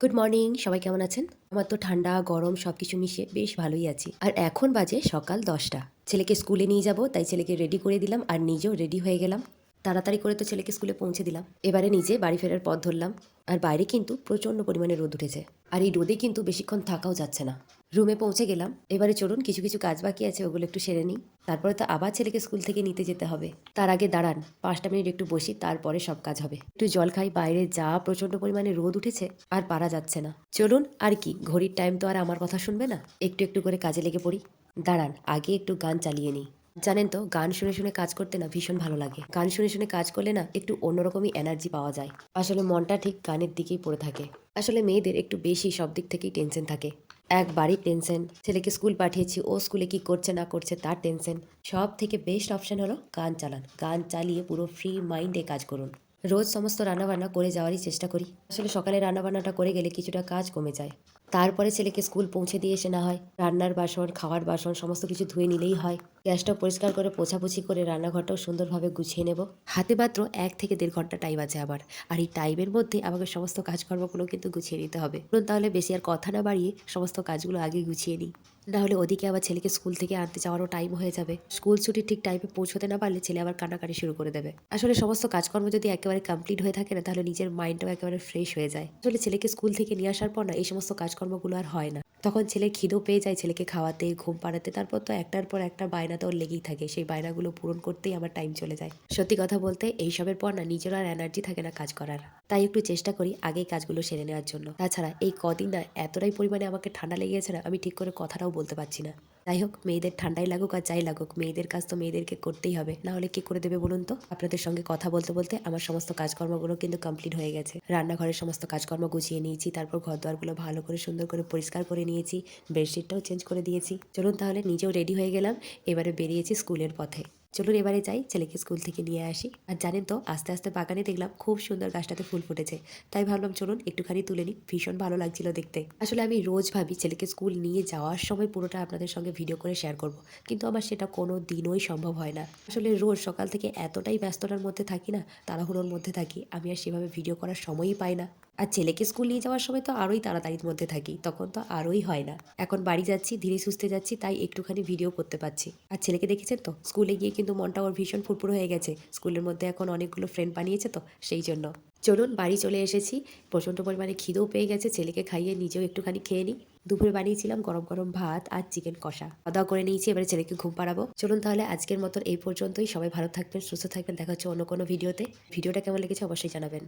Good morning, সবাই কেমন আছেন? আমার তো ঠান্ডা, গরম সবকিছু মিশিয়ে বেশ ভালোই আছি। আর এখন বাজে সকাল ১০টা। ছেলেকে স্কুলে নিয়ে যাব, তাই ছেলেকে রেডি করে দিলাম আর নিজেও রেডি হয়ে গেলাম। তাড়াতাড়ি করে তো ছেলেকে স্কুলে পৌঁছে দিলাম। এবারে নিজে বাড়ি ফেরার পথ ধরলাম। আর বাইরে কিন্তু প্রচণ্ড পরিমাণে রোদ উঠেছে। আর এই রোদে কিন্তু বেশিক্ষণ থাকাও যাচ্ছে না। রুমে পৌঁছে গেলাম। এবারে চলুন কিছু কাজ বাকি আছে, ওগুলো একটু সেরে নিই। তারপরে তো আবার ছেলেকে স্কুল থেকে নিতে যেতে হবে। তার আগে দাঁড়ান, ৫টা মিনিট একটু বসি, তারপরে সব কাজ হবে। একটু জল খাই, বাইরে যা প্রচণ্ড পরিমাণে রোদ উঠেছে আর পারা যাচ্ছে না। চলুন, আর কি ঘড়ির টাইম তো আর আমার কথা শুনবে না। একটু করে কাজে লেগে পড়ি। দাঁড়ান, আগে একটু গান চালিয়ে নিই। জানেন তো, গান শুনে কাজ করতে না ভীষণ ভালো লাগে। গান শুনে কাজ করলে না একটু অন্যরকমই এনার্জি পাওয়া যায়। আসলে মনটা ঠিক গানের দিকেই পড়ে থাকে। আসলে মেয়েদের একটু বেশি সব দিক থেকেই টেনশন থাকে। এক বাড়ির টেনশন, ছেলেকে স্কুল পাঠিয়েছি, ও স্কুলে কি করছে না করছে তার টেনশন। সব থেকে বেস্ট অপশন হলো গান চালান। গান চালিয়ে পুরো ফ্রি মাইন্ডে কাজ করুন। রোজ সমস্ত রান্নাবান্না করে যাওয়ারই চেষ্টা করি। আসলে সকালে রান্নাবান্নাটা করে গেলে কিছুটা কাজ কমে যায়। তারপরে ছেলেকে স্কুল পৌঁছে দিয়ে এসে না হয় রান্নার বাসন, খাওয়ার বাসন সমস্ত কিছু ধুয়ে নিলেই হয়। গ্যাসটা পরিষ্কার করে পোছাপুছি করে রান্নাঘরটাও সুন্দরভাবে গুছিয়ে নেব। হাতে মাত্র ১ থেকে ১.৫ ঘন্টা টাইম আছে আবার। আর এই টাইমের মধ্যে আমাকে সমস্ত কাজকর্মগুলো কিন্তু গুছিয়ে নিতে হবে। চলুন তাহলে বেশি আর কথা না বাড়িয়ে সমস্ত কাজগুলো আগে গুছিয়ে নিই। না হলে ওদিকে আবার ছেলেকে স্কুল থেকে আনতে যাওয়ারও টাইম হয়ে যাবে। স্কুল ছুটির ঠিক টাইমে পৌঁছতে না পারলে ছেলে আবার কান্নাকাটি শুরু করে দেবে। আসলে সমস্ত কাজকর্ম যদি একেবারে কমপ্লিট হয়ে থাকে না, তাহলে নিজের মাইন্ডটাও একেবারে ফ্রেশ হয়ে যায়। আসলে ছেলেকে স্কুল থেকে নিয়ে আসার পর না এই সমস্ত কাজকর্মগুলো আর হয় না। তখন ছেলের খিদেও পেয়ে যায়, ছেলেকে খাওয়াতে, ঘুম পাড়াতে, তারপর তো একটার পর একটা বায়না তো ওর লেগেই থাকে। সেই বায়নাগুলো পূরণ করতেই আমার টাইম চলে যায়। সত্যি কথা বলতে এইসবের পর না নিজের আর এনার্জি থাকে না কাজ করার। তাই একটু চেষ্টা করি আগেই কাজগুলো সেরে নেওয়ার জন্য। তাছাড়া এই কদিন না এতটাই পরিমাণে আমাকে ঠান্ডা লেগে গেছে না, আমি ঠিক করে কথাটাও বলতে পারছি না। যাই হোক, মেয়েদের ঠান্ডাই লাগুক আর যাই লাগুক, মেয়েদের কাজ তো মেয়েদেরকে করতেই হবে, না হলে কে করে দেবে বলুন তো? আপনাদের সঙ্গে কথা বলতে বলতে আমার সমস্ত কাজকর্মগুলো কিন্তু কমপ্লিট হয়ে গেছে। রান্নাঘরের সমস্ত কাজকর্ম গুছিয়ে নিয়েছি, তারপর ঘরদোয়ারগুলো ভালো করে সুন্দর করে পরিষ্কার করে নিয়েছি, বেডশিটটাও চেঞ্জ করে দিয়েছি। চলুন তাহলে নিজেও রেডি হয়ে গেলাম। এবারে বেরিয়েছি স্কুলের পথে। চলুন এবারে যাই, ছেলেকে স্কুল থেকে নিয়ে আসি। আর জানেন তো, আস্তে আস্তে বাগানে দেখলাম খুব সুন্দর গাছটাতে ফুল ফুটেছে। তাই ভাবলাম চলুন একটুখানি তুলে নিই, ভীষণ ভালো লাগছিল দেখতে। আসলে আমি রোজ ভাবি ছেলেকে স্কুল নিয়ে যাওয়ার সময় পুরোটা আপনাদের সঙ্গে ভিডিও করে শেয়ার করব, কিন্তু আমার সেটা কোনো দিনই সম্ভব হয় না। আসলে রোজ সকাল থেকে এতটাই ব্যস্ততার মধ্যে থাকি না, তাড়াহুড়োর মধ্যে থাকি, আমি আর সেভাবে ভিডিও করার সময়ই পাই না। আর ছেলেকে স্কুল নিয়ে যাওয়ার সময় তো আরোই তাড়াতাড়ির মধ্যে থাকি, তখন তো আরোই হয় না। এখন বাড়ি যাচ্ছি, ধীরে সুস্থে যাচ্ছি, তাই একটুখানি ভিডিও করতে পারছি। আর ছেলেকে দেখেছেন তো, স্কুলে গিয়ে কিন্তু মনটা ওর ভীষণ ফুরফুর হয়ে গেছে। স্কুলের মধ্যে এখন অনেকগুলো ফ্রেন্ড বানিয়েছে তো সেই জন্য। চলুন বাড়ি চলে এসেছি। প্রচণ্ড পরিমাণে খিদেও পেয়ে গেছে, ছেলেকে খাইয়ে নিজেও একটুখানি খেয়ে নিই। দুপুরে বানিয়েছিলাম গরম গরম ভাত আর চিকেন কষা, খাওয়া দাওয়া করে নিয়েছি। এবারে ছেলেকে ঘুম পাড়াবো। চলুন তাহলে আজকের মতন এই পর্যন্তই। সবাই ভালো থাকবেন, সুস্থ থাকবেন। দেখা হচ্ছে অন্য কোনো ভিডিওতে। ভিডিওটা কেমন লেগেছে অবশ্যই জানাবেন।